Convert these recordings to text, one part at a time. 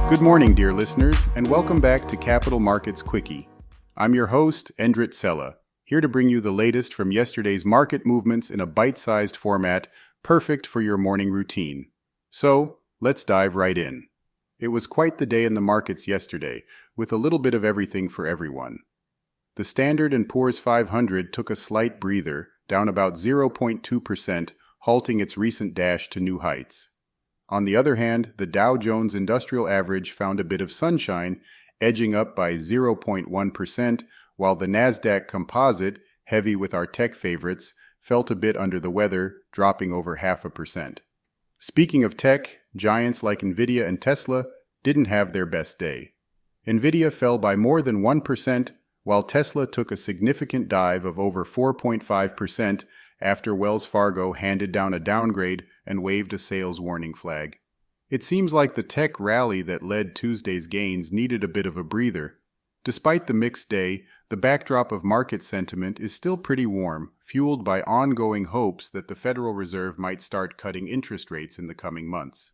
Good morning, dear listeners, and welcome back to Capital Markets Quickie. I'm your host, Endrit Cela, here to bring you the latest from yesterday's market movements in a bite-sized format, perfect for your morning routine. So, let's dive right in. It was quite the day in the markets yesterday, with a little bit of everything for everyone. The Standard & Poor's 500 took a slight breather, down about 0.2%, halting its recent dash to new heights. On the other hand, the Dow Jones Industrial Average found a bit of sunshine, edging up by 0.1%, while the Nasdaq Composite, heavy with our tech favorites, felt a bit under the weather, dropping over 0.5%. Speaking of tech, giants like Nvidia and Tesla didn't have their best day. Nvidia fell by more than 1%, while Tesla took a significant dive of over 4.5% after Wells Fargo handed down a downgrade and waved a sales warning flag. It seems like the tech rally that led Tuesday's gains needed a bit of a breather. Despite the mixed day, the backdrop of market sentiment is still pretty warm, fueled by ongoing hopes that the Federal Reserve might start cutting interest rates in the coming months.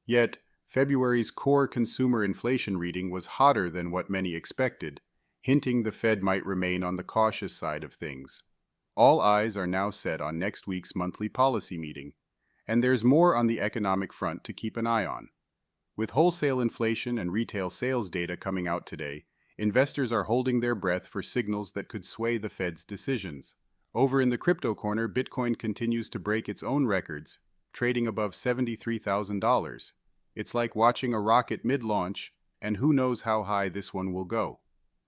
Yet, February's core consumer inflation reading was hotter than what many expected, hinting the Fed might remain on the cautious side of things. All eyes are now set on next week's monthly policy meeting, and there's more on the economic front to keep an eye on. With wholesale inflation and retail sales data coming out today, investors are holding their breath for signals that could sway the Fed's decisions. Over in the crypto corner, Bitcoin continues to break its own records, trading above $73,000. It's like watching a rocket mid-launch, and who knows how high this one will go.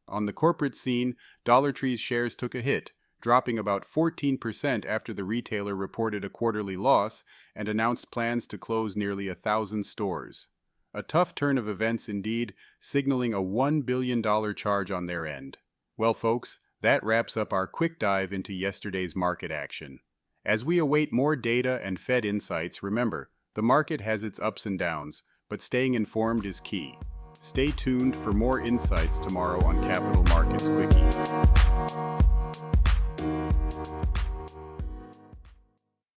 On the corporate scene, Dollar Tree's shares took a hit, dropping about 14% after the retailer reported a quarterly loss and announced plans to close nearly 1,000 stores. A tough turn of events indeed, signaling a $1 billion charge on their end. Well, folks, that wraps up our quick dive into yesterday's market action. As we await more data and Fed insights, remember, the market has its ups and downs, but staying informed is key. Stay tuned for more insights tomorrow on Capital Markets Quickie.